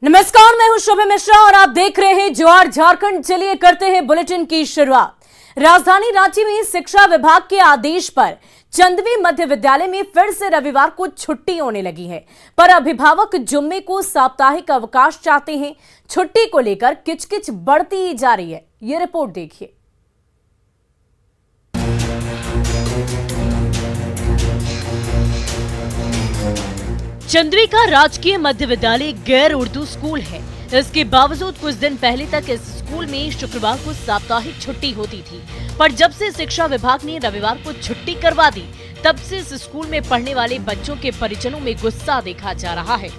नमस्कार, मैं हूं शोभा मिश्रा और आप देख रहे हैं ज्वार झारखंड। चलिए करते हैं बुलेटिन की शुरुआत। राजधानी रांची में शिक्षा विभाग के आदेश पर चंदवी मध्य विद्यालय में फिर से रविवार को छुट्टी होने लगी है, पर अभिभावक जुम्मे को साप्ताहिक अवकाश चाहते हैं। छुट्टी को लेकर किचकिच बढ़ती ही जा रही है। ये रिपोर्ट देखिए। चंदवी का राजकीय मध्य विद्यालय गैर उर्दू स्कूल है। इसके बावजूद कुछ दिन पहले तक इस स्कूल में शुक्रवार को साप्ताहिक छुट्टी होती थी, पर जब से शिक्षा विभाग ने रविवार को छुट्टी करवा दी, तब से इस स्कूल में पढ़ने वाले बच्चों के परिजनों में गुस्सा देखा जा रहा है।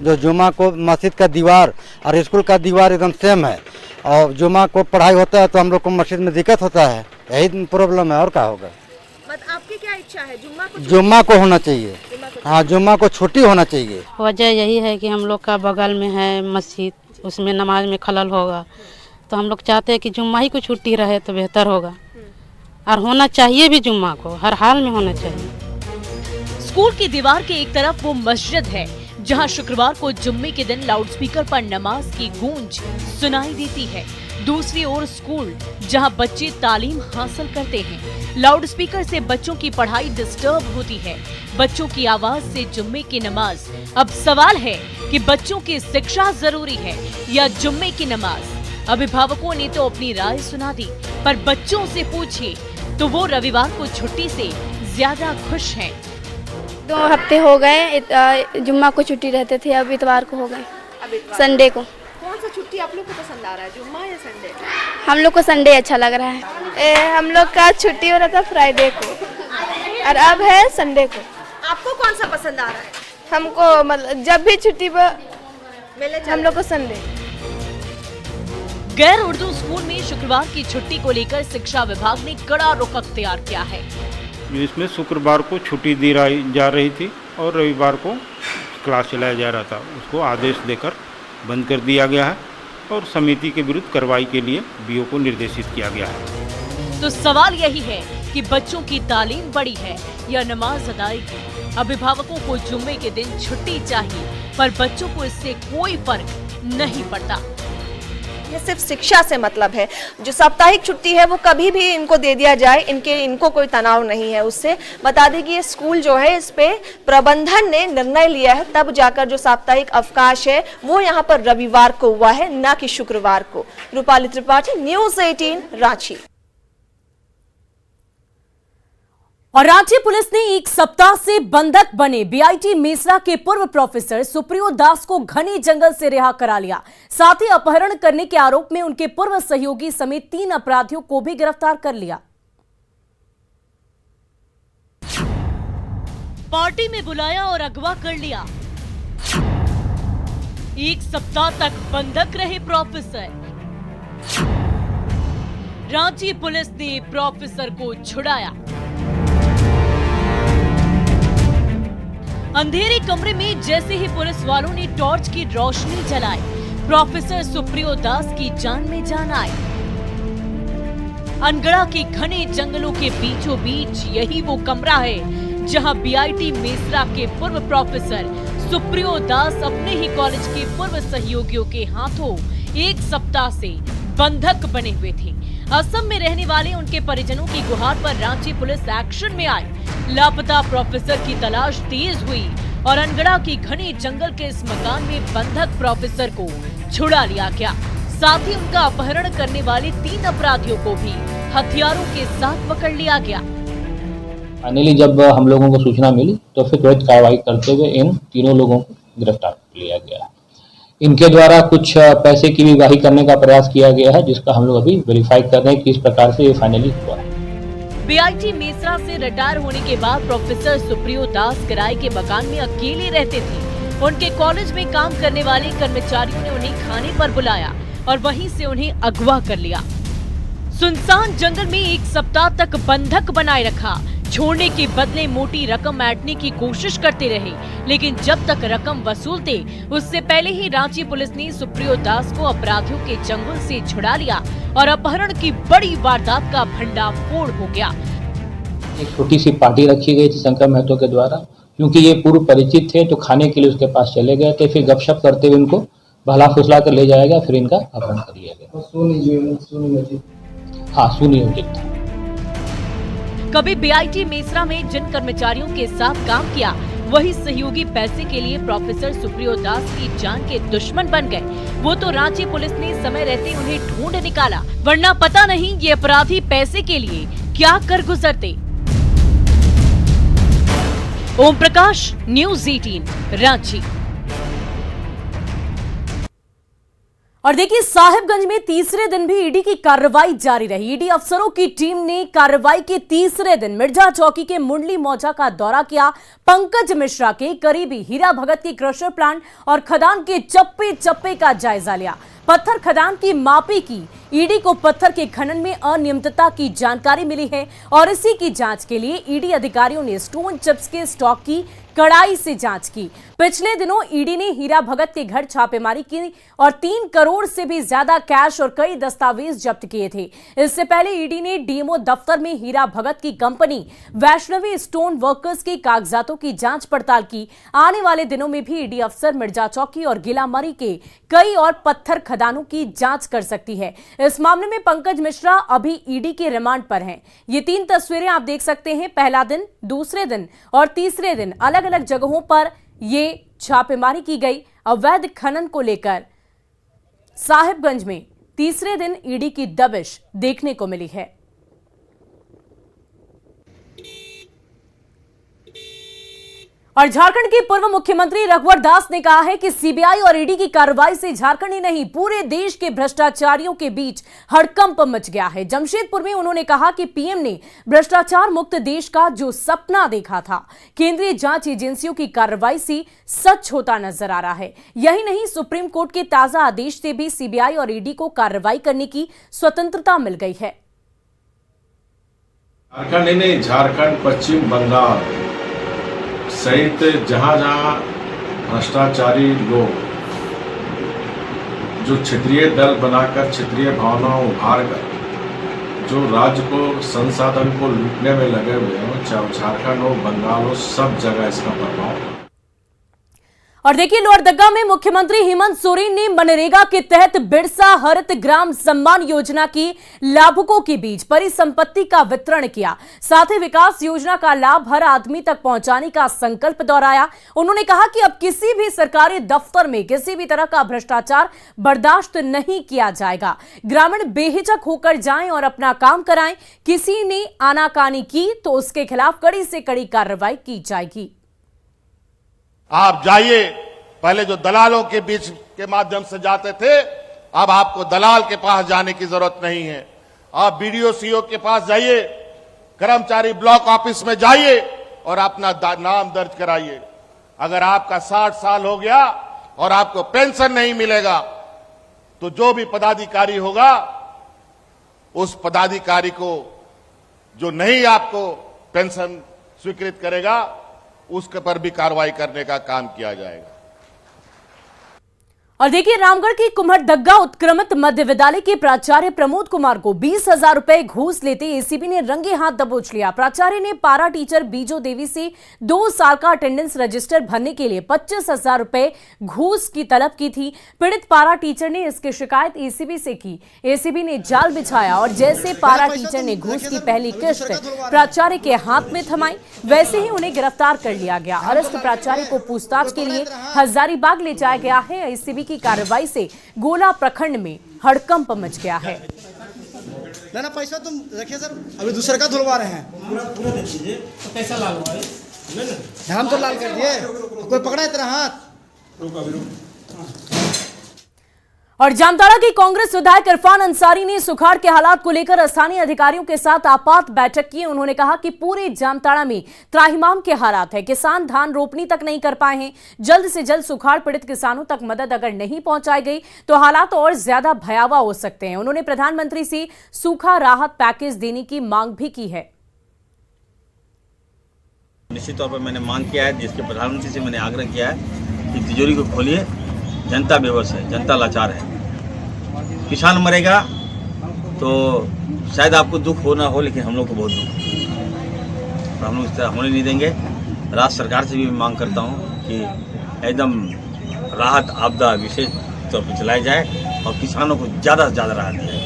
जो जुम्मा को मस्जिद का दीवार और स्कूल का दीवार एकदम सेम है, और जुम्मा को पढ़ाई होता है तो हम लोग को मस्जिद में दिक्कत होता है। यही प्रॉब्लम है, और क्या होगा। आपकी क्या इच्छा है? जुम्मा को होना चाहिए। हाँ, जुम्मा को छुट्टी होना चाहिए। वजह यही है कि हम लोग का बगल में है मस्जिद, उसमें नमाज में खलल होगा, तो हम लोग चाहते हैं कि जुम्मा ही को छुट्टी रहे तो बेहतर होगा, और होना चाहिए भी। जुम्मा को हर हाल में होना चाहिए। स्कूल की दीवार के एक तरफ वो मस्जिद है जहां शुक्रवार को जुम्मे के दिन लाउडस्पीकर पर नमाज की गूंज सुनाई देती है। दूसरी ओर स्कूल जहां बच्चे तालीम हासिल करते हैं, लाउडस्पीकर से बच्चों की पढ़ाई डिस्टर्ब होती है। बच्चों की आवाज से जुम्मे की नमाज। अब सवाल है कि बच्चों की शिक्षा जरूरी है या जुम्मे की नमाज। अभिभावकों ने तो अपनी राय सुना दी, पर बच्चों से पूछिए तो वो रविवार को छुट्टी से ज्यादा खुश हैं। 2 हफ्ते हो गए, जुम्मा को छुट्टी रहते थे, अब इतवार को हो गए, संडे को। कौन सा छुट्टी आप लोग को पसंद आ रहा है, जुम्मा या संडे? हम लोग को संडे अच्छा लग रहा है। हम लोग का छुट्टी हो रहा था फ्राइडे को, और अब है संडे को। आपको कौन सा पसंद आ रहा है? हमको मतलब जब भी छुट्टी मिले हम लोग को संडे। गैर उर्दू स्कूल में शुक्रवार की छुट्टी को लेकर शिक्षा विभाग ने कड़ा रुख अख्तियार किया है। इसमें शुक्रवार को छुट्टी दी जा रही थी और रविवार को क्लास चलाया जा रहा था। उसको आदेश देकर बंद कर दिया गया है और समिति के विरुद्ध कार्रवाई के लिए बीओ को निर्देशित किया गया है। तो सवाल यही है कि बच्चों की तालीम बड़ी है या नमाज अदायगी। अभिभावकों को जुम्मे के दिन छुट्टी चाहिए, पर बच्चों को इससे कोई फर्क नहीं पड़ता। ये सिर्फ शिक्षा से मतलब है। जो साप्ताहिक छुट्टी है वो कभी भी इनको दे दिया जाए, इनको कोई तनाव नहीं है उससे। बता दें कि ये स्कूल जो है, इस पे प्रबंधन ने निर्णय लिया है, तब जाकर जो साप्ताहिक अवकाश है वो यहाँ पर रविवार को हुआ है, न कि शुक्रवार को। रूपाली त्रिपाठी, न्यूज़ 18 रांची। और रांची पुलिस ने एक सप्ताह से बंधक बने बीआईटी मेसरा के पूर्व प्रोफेसर सुप्रियो दास को घने जंगल से रिहा करा लिया। साथ ही अपहरण करने के आरोप में उनके पूर्व सहयोगी समेत 3 अपराधियों को भी गिरफ्तार कर लिया। पार्टी में बुलाया और अगवा कर लिया। एक सप्ताह तक बंधक रहे प्रोफेसर। रांची पुलिस ने प्रोफेसर को छुड़ाया। अंधेरे कमरे में जैसे ही पुलिस वालों ने टॉर्च की रोशनी जलाई, प्रोफेसर सुप्रियो दास की जान में जान आई। अनगढ़ा के घने जंगलों के बीचों बीच यही वो कमरा है जहां बीआईटी मेसरा के पूर्व प्रोफेसर सुप्रियो दास अपने ही कॉलेज के पूर्व सहयोगियों के हाथों एक सप्ताह से बंधक बने हुए थे। असम में रहने वाले उनके परिजनों की गुहार पर रांची पुलिस एक्शन में आई। लापता प्रोफेसर की तलाश तेज हुई और अनगढ़ा के घने जंगल के इस मकान में बंधक प्रोफेसर को छुड़ा लिया गया। साथ ही उनका अपहरण करने वाले 3 अपराधियों को भी हथियारों के साथ पकड़ लिया गया। फाइनली जब हम लोगों को सूचना मिली तो फिर त्वरित कार्रवाई करते हुए इन तीनों लोगों को गिरफ्तार लिया गया। इनके द्वारा कुछ पैसे की विवाही करने का प्रयास किया गया है, जिसका हम लोग अभी वेरीफाई कर रहे हैं किस प्रकार से ये फाइनली हुआ है। बीआईटी मेसरा से रिटायर होने के बाद प्रोफेसर सुप्रियो दास किराए के मकान में अकेले रहते थे। उनके कॉलेज में काम करने वाले कर्मचारियों ने उन्हें खाने पर बुलाया और वहीं से उन्हें अगवा कर लिया। सुनसान जंगल में एक सप्ताह तक बंधक बनाए रखा। छोड़ने के बदले मोटी रकम ऐंठने की कोशिश करते रहे, लेकिन जब तक रकम वसूलते उससे पहले ही रांची पुलिस ने सुप्रियो दास को अपराधियों के चंगुल से छुड़ा लिया और अपहरण की बड़ी वारदात का भंडाफोड़ हो गया। एक छोटी सी पार्टी रखी गई थी शंकर महतो के द्वारा, क्योंकि ये पूर्व परिचित थे तो खाने के लिए उसके पास चले गए थे, फिर गपशप करते हुए उनको बहला फुसला कर ले जाया गया, फिर इनका अपहरण कर लिया गया। हाँ, सुनियोजित था। कभी बीआईटी मेसरा में जिन कर्मचारियों के साथ काम किया, वही सहयोगी पैसे के लिए प्रोफेसर सुप्रियो दास की जान के दुश्मन बन गए। वो तो रांची पुलिस ने समय रहते उन्हें ढूंढ निकाला, वरना पता नहीं ये अपराधी पैसे के लिए क्या कर गुजरते। ओम प्रकाश, न्यूज़ 18, रांची। और देखिए, साहिबगंज में तीसरे दिन भी ईडी की कार्रवाई जारी रही। ईडी अफसरों की टीम ने कार्रवाई के तीसरे दिन मिर्जा चौकी के मुंडली मौजा का दौरा किया। पंकज मिश्रा के करीबी हीरा भगत के क्रशर प्लांट और खदान के चप्पे चप्पे का जायजा लिया। पत्थर खदान की मापी की। ईडी को पत्थर के खनन में अनियमितता की जानकारी मिली है और इसी की जांच के लिए ईडी अधिकारियों ने स्टोन चिप्स के स्टॉक की कड़ाई से जांच की। पिछले दिनों ईडी ने हीरा भगत के घर छापेमारी की और 3 करोड़ से भी ज्यादा कैश और कई दस्तावेज जब्त किए थे। इससे पहले ईडी ने डीएमओ दफ्तर में हीरा भगत की कंपनी वैष्णवी स्टोन वर्कर्स के कागजातों की जांच पड़ताल की। आने वाले दिनों में भी ईडी अफसर मिर्जा चौकी और गिलामरी के कई और पत्थर खदानों की जांच कर सकती है। इस मामले में पंकज मिश्रा अभी ईडी के रिमांड पर हैं। ये 3 तस्वीरें आप देख सकते हैं। पहला दिन, दूसरे दिन और तीसरे दिन अलग अलग जगहों पर ये छापेमारी की गई। अवैध खनन को लेकर साहिबगंज में तीसरे दिन ईडी की दबिश देखने को मिली है। और झारखंड के पूर्व मुख्यमंत्री रघुवर दास ने कहा है कि सीबीआई और ईडी की कार्रवाई से झारखंड ही नहीं पूरे देश के भ्रष्टाचारियों के बीच हड़कंप मच गया है। जमशेदपुर में उन्होंने कहा कि पीएम ने भ्रष्टाचार मुक्त देश का जो सपना देखा था, केंद्रीय जांच एजेंसियों की कार्रवाई से सच होता नजर आ रहा है। यही नहीं, सुप्रीम कोर्ट के ताजा आदेश से भी सीबीआई और ईडी को कार्रवाई करने की स्वतंत्रता मिल गई है। झारखंड ही नहीं, झारखंड, पश्चिम बंगाल सहित जहां जहां भ्रष्टाचारी लोग जो क्षेत्रीय दल बनाकर क्षेत्रीय भावनाओं उभार कर जो राज्य को संसाधन को लूटने में लगे हुए हैं, चाहे झारखंड हो, बंगाल हो, सब जगह इसका प्रभाव। और देखिए, लोहरदगा में मुख्यमंत्री हेमंत सोरेन ने मनरेगा के तहत बिरसा हरित ग्राम सम्मान योजना की लाभुकों के बीच परिसंपत्ति का वितरण किया। साथ ही विकास योजना का लाभ हर आदमी तक पहुंचाने का संकल्प दोहराया। उन्होंने कहा कि अब किसी भी सरकारी दफ्तर में किसी भी तरह का भ्रष्टाचार बर्दाश्त नहीं किया जाएगा। ग्रामीण बेहिचक होकर जाएं और अपना काम कराएं। किसी ने आनाकानी की तो उसके खिलाफ कड़ी से कड़ी कार्रवाई की जाएगी। आप जाइए, पहले जो दलालों के बीच के माध्यम से जाते थे, अब आपको दलाल के पास जाने की जरूरत नहीं है। आप बीडीओ सीओ के पास जाइए, कर्मचारी ब्लॉक ऑफिस में जाइए और अपना नाम दर्ज कराइए। अगर आपका 60 साल हो गया और आपको पेंशन नहीं मिलेगा तो जो भी पदाधिकारी होगा, उस पदाधिकारी को जो नहीं आपको पेंशन स्वीकृत करेगा, उसके पर भी कार्रवाई करने का काम किया जाएगा। और देखिए, रामगढ़ की कुम्हड़दग्गा उत्क्रमित मध्य विद्यालय के प्राचार्य प्रमोद कुमार को 20,000 रुपए घूस लेते एसीबी ने रंगे हाथ दबोच लिया। प्राचार्य ने पारा टीचर बीजो देवी से 2 साल का अटेंडेंस रजिस्टर भरने के लिए 25,000 रुपए घूस की तलब की थी। पीड़ित पारा टीचर ने इसकी शिकायत एसीबी से की। एसीबी ने जाल बिछाया और जैसे पारा टीचर ने घूस की पहली किश्त प्राचार्य के हाथ में थमाई, वैसे ही उन्हें गिरफ्तार कर लिया गया। अरेस्ट प्राचार्य को पूछताछ के लिए हजारीबाग ले जाया गया है। एसीबी की कार्रवाई से गोला प्रखंड में हड़कंप मच गया है। ना पैसा तुम रखिए सर, अभी दूसरे का धुलवा रहे हैं। पूरा दे दीजिए। तो कैसा लाल हुआ है? हम तो लाल कर दिए, कोई पकड़ा है तेरा हाथ? रुक अभी रुक। और जामताड़ा की कांग्रेस विधायक इरफान अंसारी ने सुखाड़ के हालात को लेकर स्थानीय अधिकारियों के साथ आपात बैठक की। उन्होंने कहा कि पूरे जामताड़ा में त्राहिमाम के हालात है, किसान धान रोपनी तक नहीं कर पाए हैं। जल्द से जल्द सुखाड़ पीड़ित किसानों तक मदद अगर नहीं पहुंचाई गई तो हालात और ज्यादा भयावह हो सकते हैं। उन्होंने प्रधानमंत्री से सूखा राहत पैकेज देने की मांग भी की है। निश्चित तौर पर मैंने मांग किया है, जिसके प्रधानमंत्री से मैंने आग्रह किया है कि तिजोरी को खोलिए। जनता बेबस है, जनता लाचार है। किसान मरेगा तो शायद आपको दुख हो ना हो, लेकिन हम लोग को बहुत दुख है और हम लोग इस तरह होने नहीं देंगे। राज्य सरकार से भी मांग करता हूँ कि एकदम राहत आपदा विशेष तौर पर चलाई जाए और किसानों को ज़्यादा से ज़्यादा राहत दी जाए।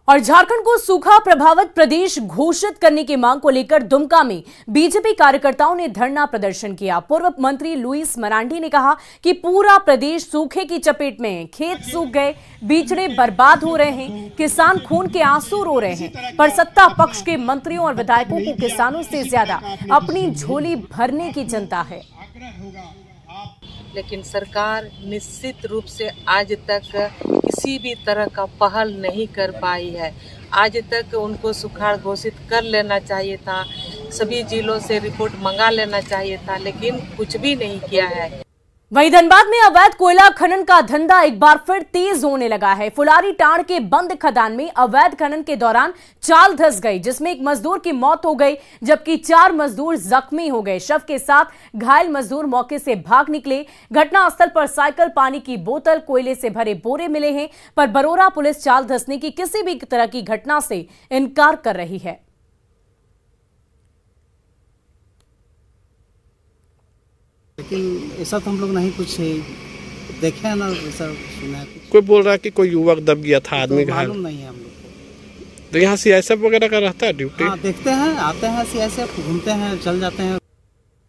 और झारखंड को सूखा प्रभावित प्रदेश घोषित करने की मांग को लेकर दुमका में बीजेपी कार्यकर्ताओं ने धरना प्रदर्शन किया। पूर्व मंत्री लुइस मरांडी ने कहा कि पूरा प्रदेश सूखे की चपेट में है, खेत सूख गए, बिचड़े बर्बाद हो रहे हैं, किसान खून के आंसू रो रहे हैं, पर सत्ता पक्ष के मंत्रियों और विधायकों को किसानों से ज्यादा अपनी झोली भरने की चिंता है। लेकिन सरकार निश्चित रूप से आज तक किसी भी तरह का पहल नहीं कर पाई है। आज तक उनको सुखाड़ घोषित कर लेना चाहिए था, सभी जिलों से रिपोर्ट मंगा लेना चाहिए था, लेकिन कुछ भी नहीं किया है। वहीं धनबाद में अवैध कोयला खनन का धंधा एक बार फिर तेज होने लगा है। फुलारी टांड़ के बंद खदान में अवैध खनन के दौरान चाल धंस गई, जिसमें एक मजदूर की मौत हो गई जबकि 4 मजदूर जख्मी हो गए। शव के साथ घायल मजदूर मौके से भाग निकले। घटनास्थल पर साइकिल, पानी की बोतल, कोयले से भरे बोरे मिले हैं, पर बरोरा पुलिस चाल धंसने की किसी भी तरह की घटना से इनकार कर रही है। लेकिन ऐसा तो हम लोग नहीं कुछ देखे हैं ना, ऐसा सुना है। कोई बोल रहा है कि कोई युवक दब गया था, आदमी घायल। मालूम नहीं है हम लोग को। तो यहाँ सीआईएसएफ वगैरह का रहता है ड्यूटी? हाँ, देखते हैं, आते हैं सीआईएसएफ, घूमते हैं, चल जाते हैं।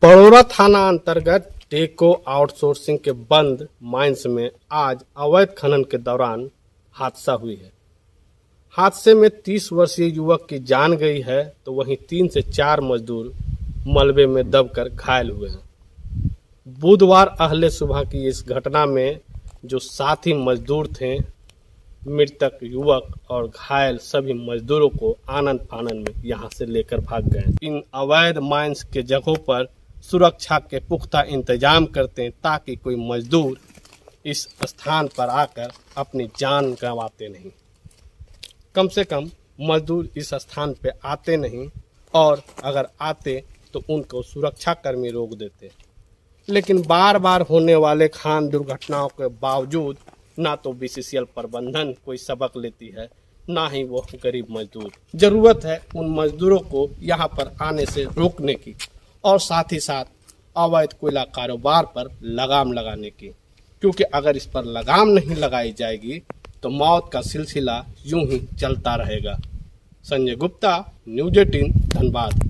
बड़ौरा थाना अंतर्गत टेको आउटसोर्सिंग के बंद माइंस में आज अवैध खनन के दौरान हादसा हुई है। हादसे में 30 वर्षीय युवक की जान गई है, तो वहीं 3 से 4 मजदूर मलबे में दबकर घायल हुए हैं। बुधवार अहले सुबह की इस घटना में जो साथी मजदूर थे, मृतक युवक और घायल सभी मजदूरों को आनंद फानन में यहां से लेकर भाग गए। इन अवैध माइंस के जगहों पर सुरक्षा के पुख्ता इंतजाम करते हैं ताकि कोई मजदूर इस स्थान पर आकर अपनी जान गंवाते नहीं। कम से कम मजदूर इस स्थान पे आते नहीं, और अगर आते तो उनको सुरक्षा कर्मी रोक देते। लेकिन बार बार होने वाले खान दुर्घटनाओं के बावजूद ना तो बीसीसीएल प्रबंधन कोई सबक लेती है, ना ही वो गरीब मजदूर। जरूरत है उन मजदूरों को यहाँ पर आने से रोकने की, और साथ ही साथ अवैध कोयला कारोबार पर लगाम लगाने की, क्योंकि अगर इस पर लगाम नहीं लगाई जाएगी तो मौत का सिलसिला यूं ही चलता रहेगा। संजय गुप्ता, न्यूज़ 18, धनबाद।